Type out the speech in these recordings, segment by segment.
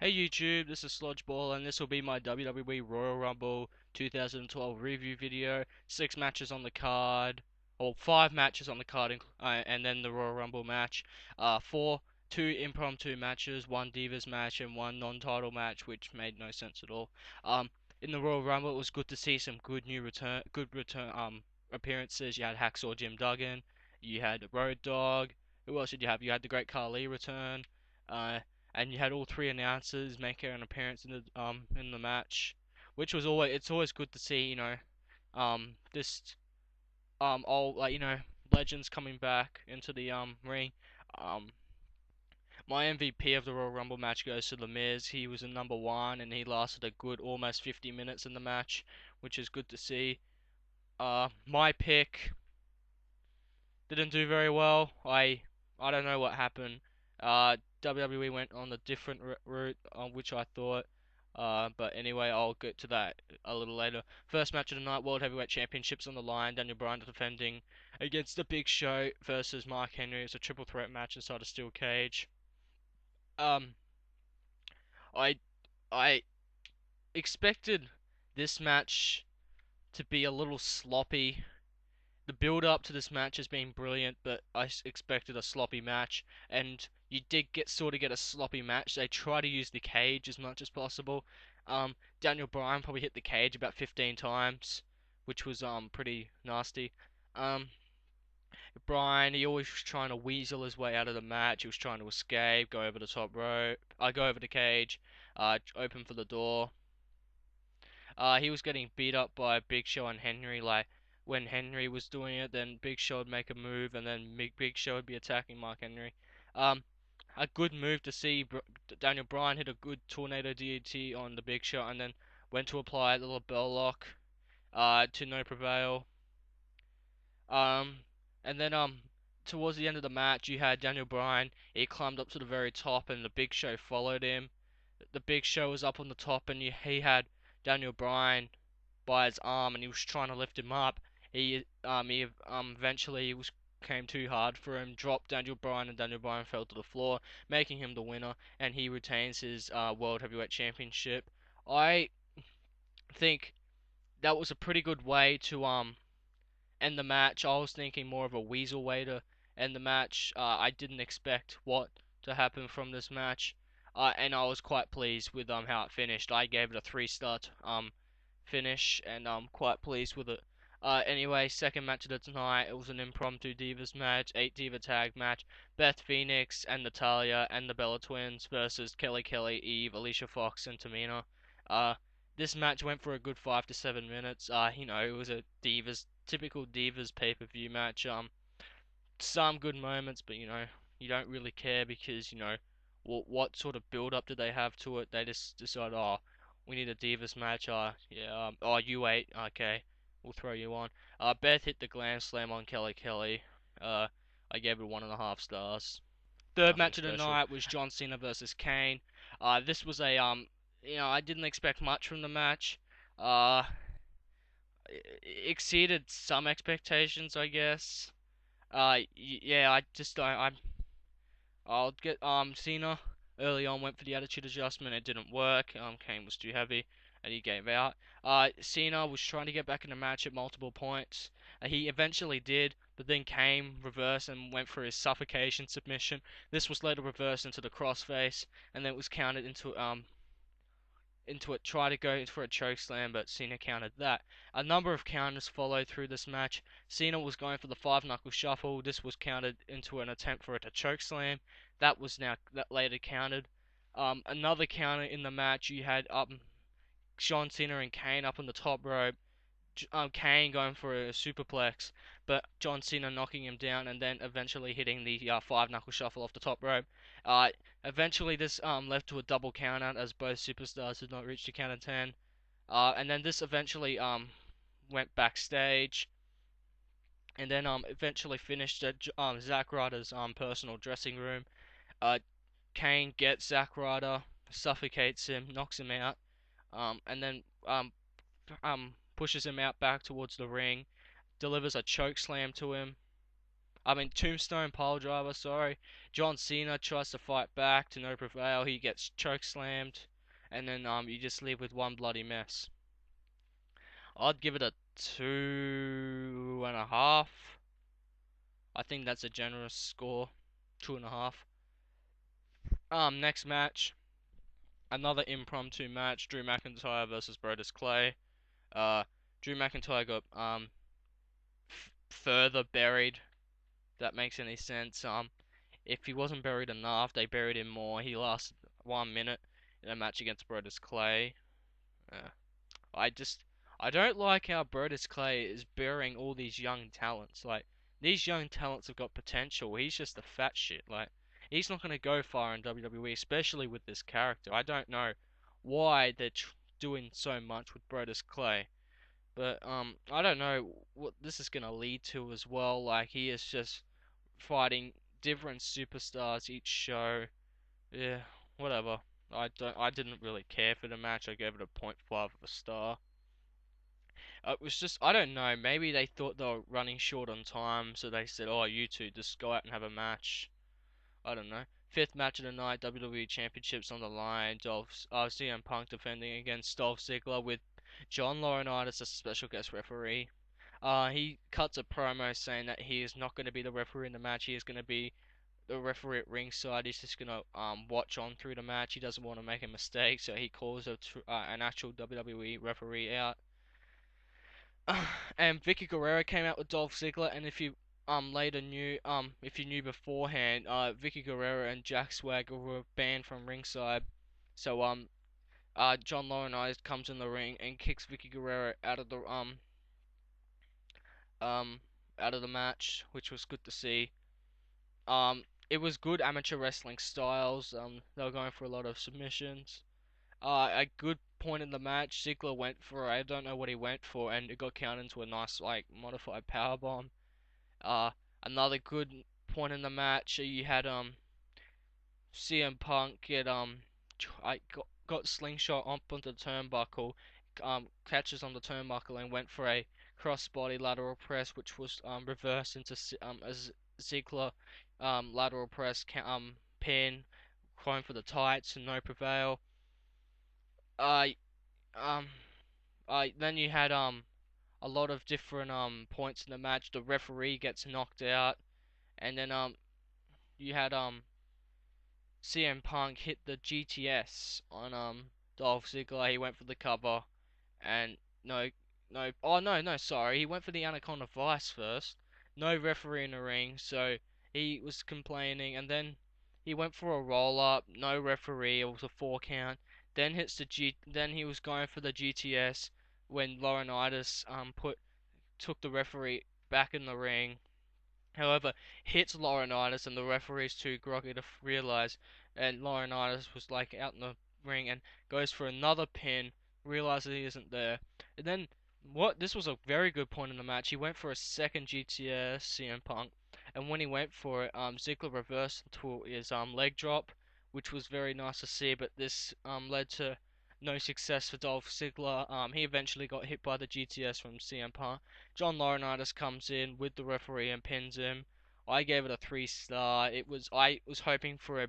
Hey YouTube, this is Sludgeball and this will be my WWE Royal Rumble 2012 review video. 6 matches on the card, or 5 matches on the card, and then the Royal Rumble match. Two impromptu matches, one Divas match and one non-title match, which made no sense at all. Um, in the Royal Rumble, it was good to see some good return appearances. You had Hacksaw Jim Duggan, you had Road Dogg. Who else did you have? You had the Great Khali return. Uh, and you had all three announcers make an appearance in the match, which was always good to see. This all legends coming back into the ring. Um, my MVP of the Royal Rumble match goes to The Miz. He was in number 1 and he lasted a good almost 50 minutes in the match, which is good to see. My pick didn't do very well. I don't know what happened. WWE went on a different route on which I thought. But anyway, I'll get to that a little later. First match of the night, World Heavyweight Championships on the line. Daniel Bryan defending against the Big Show versus Mark Henry. It's a triple threat match inside a steel cage. Um, I I expected this match to be a little sloppy. The build up to this match has been brilliant, but I expected a sloppy match, and you did get a sloppy match. They try to use the cage as much as possible. Daniel Bryan probably hit the cage about 15 times, which was pretty nasty. Um, Bryan, he always was trying to weasel his way out of the match. He was trying to escape, go over the top rope, go over the cage, open for the door. He was getting beat up by Big Show and Henry. Like when Henry was doing it, then Big Show would make a move, and then Big Show would be attacking Mark Henry. Um, a good move to see. Daniel Bryan hit a good tornado DDT on the Big Show, and then went to apply a little bell lock. To no prevail. Um, and then towards the end of the match, you had Daniel Bryan. He climbed up to the very top, and the Big Show followed him. The Big Show was up on the top, and he had Daniel Bryan by his arm, and he was trying to lift him up. He eventually was came too hard for him, dropped Daniel Bryan, and Daniel Bryan fell to the floor, making him the winner, and he retains his World Heavyweight Championship. I think that was a pretty good way to end the match. I was thinking more of a weasel way to end the match. I didn't expect what to happen from this match, and I was quite pleased with how it finished. I gave it a 3-star finish, and I'm quite pleased with it. Anyway, second match of the tonight, it was an impromptu Divas match, 8 Diva tag match. Beth, Pheonix, and Natayla and the Bella Twins versus Kelly, Eve, Alicia Fox, and Tamina. Uh, this match went for a good 5 to 7 minutes. It was a typical Divas pay-per-view match. Some good moments, but you don't really care because what sort of build-up did they have to it? They just decided, oh, we need a Divas match. Yeah. Oh, you wait. Okay, we'll throw you on. Beth hit the Glam Slam on Kelly. Uh, I gave it 1.5 stars. Third Nothing match of the special. night was John Cena versus Kane. This was I didn't expect much from the match. Uh, exceeded some expectations, I guess. Yeah, I just I'll get Cena early on went for the attitude adjustment. It didn't work. Kane was too heavy, and he gave out. Cena was trying to get back in the match at multiple points. He eventually did, but then Kane reversed and went for his suffocation submission. This was later reversed into the crossface, and then it was counted into it, try to go for a choke slam, but Cena countered that. A number of counters followed through this match. Cena was going for the 5 knuckle shuffle. This was countered into an attempt for it to choke slam. That later countered. Another counter in the match. You had John Cena and Kane up on the top rope. Kane going for a superplex, but John Cena knocking him down and then eventually hitting the 5 knuckle shuffle off the top rope. Uh, Eventually this led to a double countout as both superstars did not reach the count of 10. And then this eventually went backstage and then eventually finished at Zack Ryder's personal dressing room. Uh, Kane gets Zack Ryder, suffocates him, knocks him out, and then pushes him out back towards the ring, delivers a choke slam to him, I mean, Tombstone Piledriver, sorry. John Cena tries to fight back to no prevail. He gets choke slammed, and then you just leave with one bloody mess. I'd give it a 2.5. I think that's a generous score. 2.5. Next match, another impromptu match: Drew McIntyre versus Brodus Clay. Uh, Drew McIntyre got further buried. If that makes any sense. If he wasn't buried enough, they buried him more. He lasted 1 minute in a match against Brodus Clay. Uh, I just I don't like how Brodus Clay is burying all these young talents. Like, these young talents have got potential. He's just a fat shit. Like, he's not gonna go far in WWE, especially with this character. I don't know why they're doing so much with Brodus Clay. But I don't know what this is gonna lead to as well. Like, he is just fighting different superstars each show. Yeah, whatever. I didn't really care for the match. I gave it a point 0.5 of a star. It was just, I don't know, maybe they thought they were running short on time, so they said, oh, you two, just go out and have a match. I don't know. Fifth match of the night, WWE Championships on the line. CM Punk defending against Dolph Ziggler with John Laurinaitis as a special guest referee. He cuts a promo saying that he is not going to be the referee in the match. He is going to be the referee at ringside. He's just going to watch on through the match. He doesn't want to make a mistake, so he calls an actual WWE referee out. And Vicky Guerrero came out with Dolph Ziggler, and if you knew beforehand, Vicky Guerrero and Jack Swagger were banned from ringside. So John Laurinaitis comes in the ring and kicks Vicky Guerrero um out of the match, which was good to see. It was good amateur wrestling styles. They were going for a lot of submissions. A good point in the match, Ziggler went for, I don't know what he went for, and it got counted into a nice, like, modified power bomb. Uh, Another good point in the match, you had CM Punk got slingshot up onto the turnbuckle, catches on the turnbuckle and went for a crossbody lateral press, which was reversed into a Ziggler lateral press pin, going for the tights and no prevail. Uh, um, then you had a lot of different points in the match. The referee gets knocked out, and then you had CM Punk hit the GTS on Dolph Ziggler. He went for the cover, and no, no, oh no, sorry, he went for the Anaconda Vice first. No referee in the ring, so he was complaining, and then he went for a roll up. No referee. It was a 4 count. Then he was going for the GTS when Laurinaitis took the referee back in the ring. However, hits Laurinaitis, and the referee's too groggy to realize, and Laurinaitis was like out in the ring and goes for another pin, realizes he isn't there. And then this was a very good point in the match. He went for a second GTS CM Punk, and when he went for it, Ziggler reversed into his leg drop, which was very nice to see. But this led to no success for Dolph Ziggler. He eventually got hit by the GTS from CM Punk. John Laurinaitis comes in with the referee and pins him. I gave it a 3 star. I was hoping for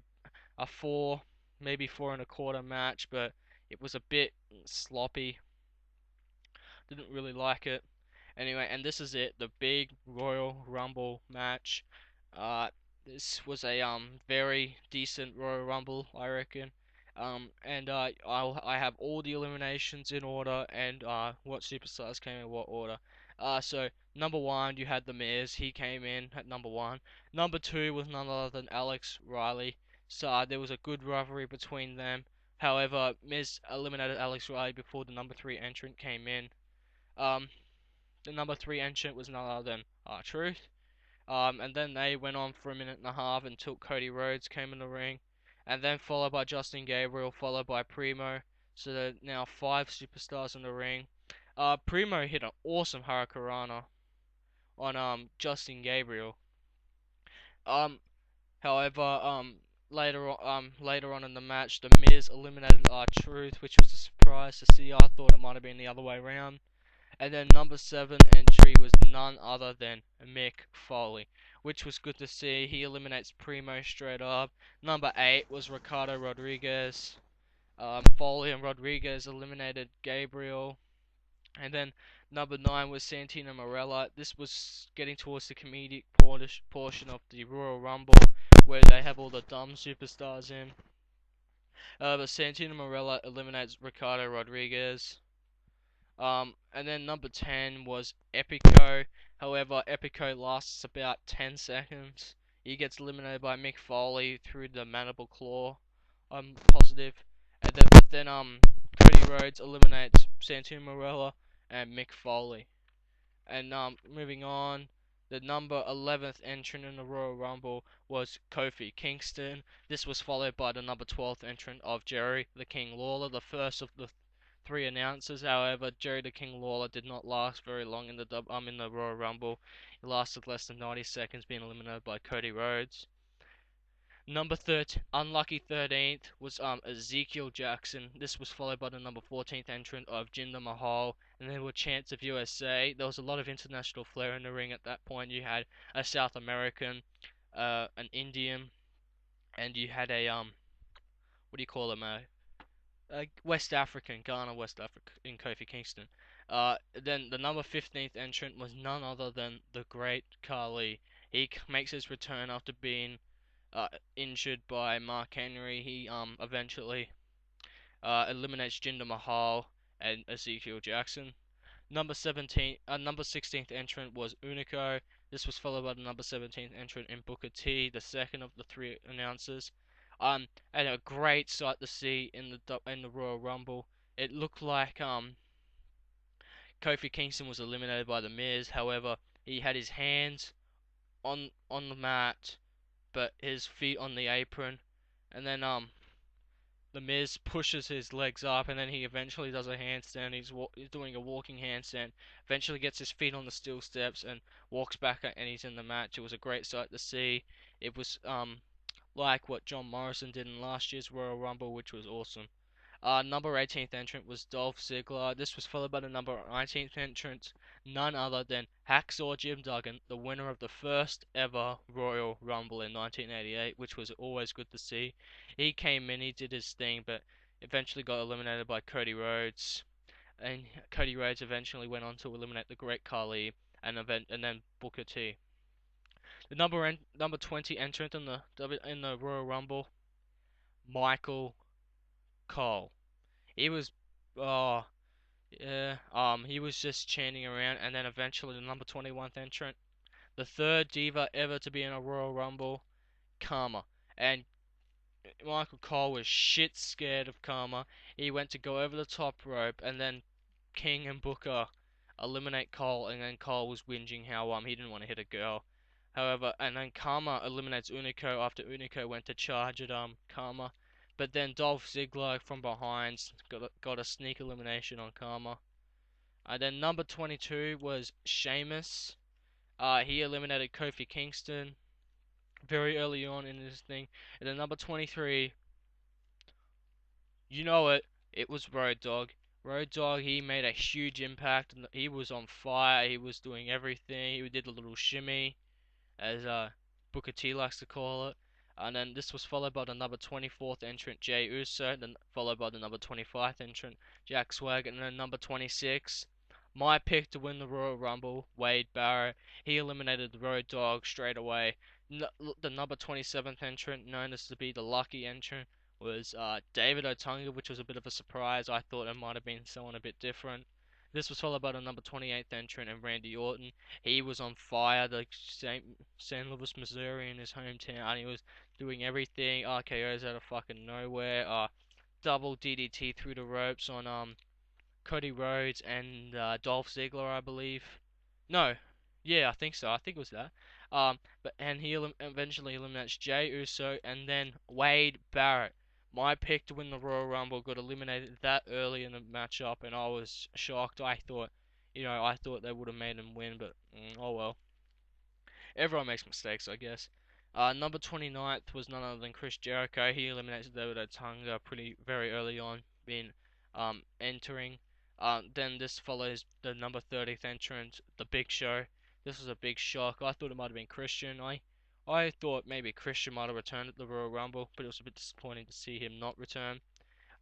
a 4, maybe 4.25 match, but it was a bit sloppy. Didn't really like it. Anyway, and this is it, the big Royal Rumble match. Uh, this was a very decent Royal Rumble, I reckon. And I have all the eliminations in order, and what superstars came in what order. So number 1, you had The Miz. He came in at number 1. Number 2 was none other than Alex Riley. So there was a good rivalry between them. However, Miz eliminated Alex Riley before the number 3 entrant came in. The number 3 entrant was none other than R-Truth. And then they went on for a minute and a half until Cody Rhodes came in the ring, and then followed by Justin Gabriel, followed by Primo. So there are now 5 superstars in the ring. Primo hit an awesome Hurricanrana on Justin Gabriel. Um, However, later on in the match, The Miz eliminated R-Truth, which was a surprise to see. I thought it might have been the other way around. And then number 7 entry was none other than Mick Foley, which was good to see. He eliminates Primo straight up. Number 8 was Ricardo Rodriguez. Foley and Rodriguez eliminated Gabriel. And then number 9 was Santino Marella. This was getting towards the comedic portion of the Royal Rumble, where they have all the dumb superstars in. But Santino Marella eliminates Ricardo Rodriguez. And then number 10 was Epico. However, Epico lasts about 10 seconds. He gets eliminated by Mick Foley through the mandible claw. I'm positive. But then Cody Rhodes eliminates Santino Marella and Mick Foley. And moving on, the number 11th entrant in the Royal Rumble was Kofi Kingston. This was followed by the number 12th entrant of Jerry the King Lawler, the first of the 3 announcers. However, Jerry the King Lawler did not last very long in the Royal Rumble. He lasted less than 90 seconds, being eliminated by Cody Rhodes. Number 13, unlucky 13th was Ezekiel Jackson. This was followed by the number 14th entrant of Jinder Mahal, and there were chants of USA. There was a lot of international flair in the ring at that point. You had a South American, an Indian, and you had a what do you call him? West African, Ghana West African, Kofi Kingston. Then the number 15th entrant was none other than the Great Khali. He makes his return after being injured by Mark Henry. He eventually eliminates Jinder Mahal and Ezekiel Jackson. Number 16th entrant was Unico. This was followed by the number 17th entrant in Booker T, the second of the 3 announcers. And a great sight to see in the Royal Rumble. It looked like Kofi Kingston was eliminated by the Miz. However, he had his hands on the mat, but his feet on the apron, and then the Miz pushes his legs up, and then he eventually does a handstand. He's doing a walking handstand. Eventually gets his feet on the steel steps and walks back, and he's in the match. It was a great sight to see. It was like what John Morrison did in last year's Royal Rumble, which was awesome. Number 18th entrant was Dolph Ziggler. This was followed by the number 19th entrant, none other than Hacksaw Jim Duggan, the winner of the first ever Royal Rumble in 1988, which was always good to see. He came in, he did his thing, but eventually got eliminated by Cody Rhodes. And Cody Rhodes eventually went on to eliminate the Great Khali and then Booker T. The number 20 entrant in the Royal Rumble, Michael Cole. He was, oh, yeah, he was just chanting around, and then eventually the number 21st entrant, the third diva ever to be in a Royal Rumble, Karma. And Michael Cole was shit scared of Karma. He went to go over the top rope, and then King and Booker eliminate Cole, and then Cole was whinging how he didn't want to hit a girl. However, and then Karma eliminates Unico after Unico went to charge at Karma. But then Dolph Ziggler from behind got a sneak elimination on Karma. Then number 22 was Sheamus. He eliminated Kofi Kingston very early on in this thing. And then number 23, you know it was Road Dogg. Road Dogg, he made a huge impact. He was on fire. He was doing everything. He did a little shimmy, as Booker T likes to call it. And then this was followed by the number 24th entrant, Jey Uso, then followed by the number 25th entrant, Jack Swagger, and then number 26. My pick to win the Royal Rumble, Wade Barrett. He eliminated the Road Dogg straight away. The number 27th entrant, known as to be the lucky entrant, was David Otunga, which was a bit of a surprise. I thought it might have been someone a bit different. This was followed by the number 28th entrant and Randy Orton. He was on fire, the St. Louis, Missouri in his hometown. He was doing everything, RKO's out of fucking nowhere, double DDT through the ropes on Cody Rhodes and Dolph Ziggler, I believe. No, yeah, I think so. I think it was that. And he eventually eliminates Jey Uso and then Wade Barrett. My pick to win the Royal Rumble got eliminated that early in the matchup, and I was shocked. I thought they would have made him win, but oh well. Everyone makes mistakes, I guess. Number 29th was none other than Chris Jericho. He eliminated David Otunga very early on, being entering. Then this follows the number 30th entrant, the Big Show. This was a big shock. I thought it might have been Christian. I thought maybe Christian might have returned at the Royal Rumble, but it was a bit disappointing to see him not return.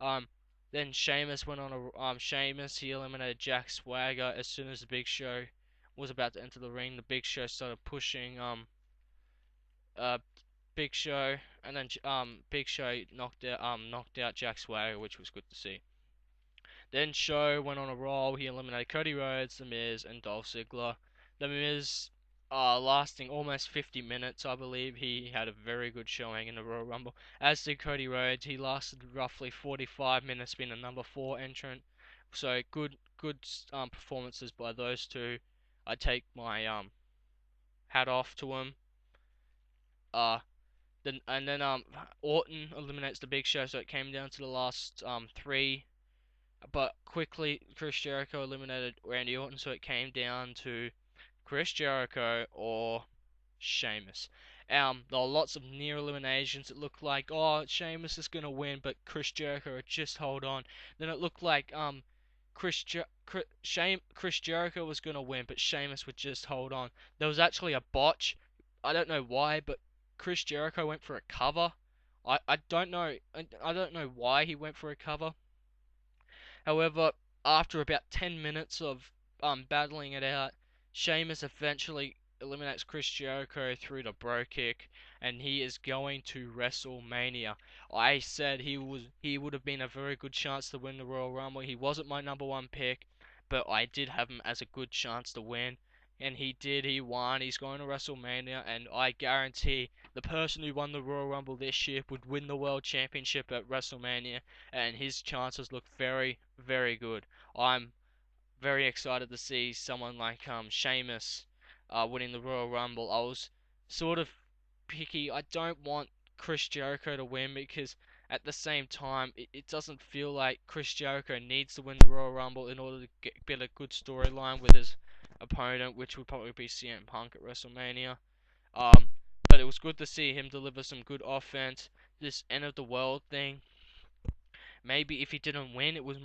Um, then Sheamus went on a Sheamus. He eliminated Jack Swagger as soon as the Big Show was about to enter the ring. The Big Show started pushing uh Big Show, and then Big Show knocked out Jack Swagger, which was good to see. Then Show went on a roll. He eliminated Cody Rhodes, The Miz, and Dolph Ziggler. The Miz, lasting almost 50 minutes, I believe. He had a very good showing in the Royal Rumble. As did Cody Rhodes. He lasted roughly 45 minutes, being a number 4 entrant. So good performances by those two. I take my hat off to them. Uh, then Orton eliminates the Big Show, so it came down to the last 3. But quickly, Chris Jericho eliminated Randy Orton, so it came down to Chris Jericho or Sheamus. There were lots of near eliminations. It looked like, oh, Sheamus is gonna win, but Chris Jericho would just hold on. Then it looked like Chris Jericho was gonna win, but Sheamus would just hold on. There was actually a botch. I don't know why, but Chris Jericho went for a cover. I don't know. I don't know why he went for a cover. However, after about 10 minutes of battling it out, Sheamus eventually eliminates Chris Jericho through the bro kick, and he is going to WrestleMania. I said he would have been a very good chance to win the Royal Rumble. He wasn't my number 1 pick, but I did have him as a good chance to win. And he did, he won, he's going to WrestleMania, and I guarantee the person who won the Royal Rumble this year would win the World Championship at WrestleMania, and his chances look very, very good. I'm very excited to see someone like Sheamus winning the Royal Rumble. I was sort of picky. I don't want Chris Jericho to win because at the same time, it doesn't feel like Chris Jericho needs to win the Royal Rumble in order to get a good storyline with his opponent, which would probably be CM Punk at WrestleMania. Um, but it was good to see him deliver some good offense. This end of the world thing. Maybe if he didn't win, it was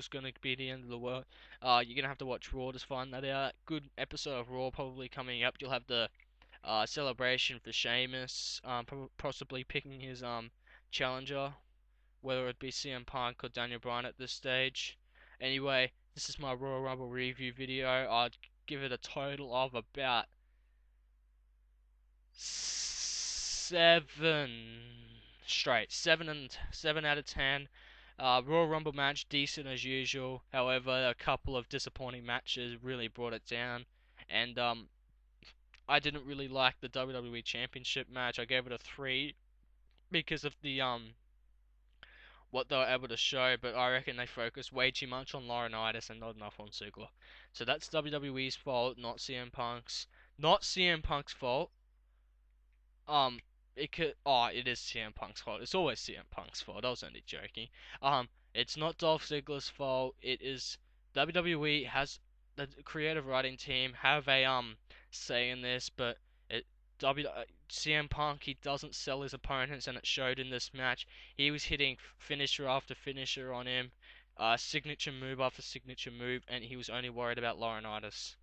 gonna be the end of the world. You're gonna have to watch Raw to find that out. Good episode of Raw probably coming up. You'll have the celebration for Sheamus, possibly picking his challenger, whether it be CM Punk or Daniel Bryan at this stage. Anyway, this is my Royal Rumble review video. I'd give it a total of about 7 out of 10. Royal Rumble match decent as usual. However, a couple of disappointing matches really brought it down. And I didn't really like the WWE Championship match. I gave it a 3 because of the what they were able to show, but I reckon they focused way too much on Laurinaitis and not enough on Ziggler. So that's WWE's fault, not CM Punk's. Not CM Punk's fault. Um, it is CM Punk's fault. It's always CM Punk's fault. I was only joking. It's not Dolph Ziggler's fault. It is WWE has the creative writing team have a say in this, but it CM Punk, he doesn't sell his opponents, and it showed in this match. He was hitting finisher after finisher on him, signature move after signature move, and he was only worried about Laurinaitis.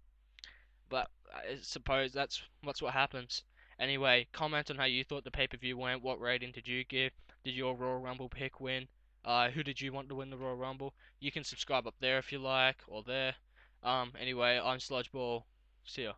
But I suppose that's what happens. Anyway, comment on how you thought the pay-per-view went. What rating did you give? Did your Royal Rumble pick win? Who did you want to win the Royal Rumble? You can subscribe up there if you like, or there. Anyway, I'm Sludgeball. See ya.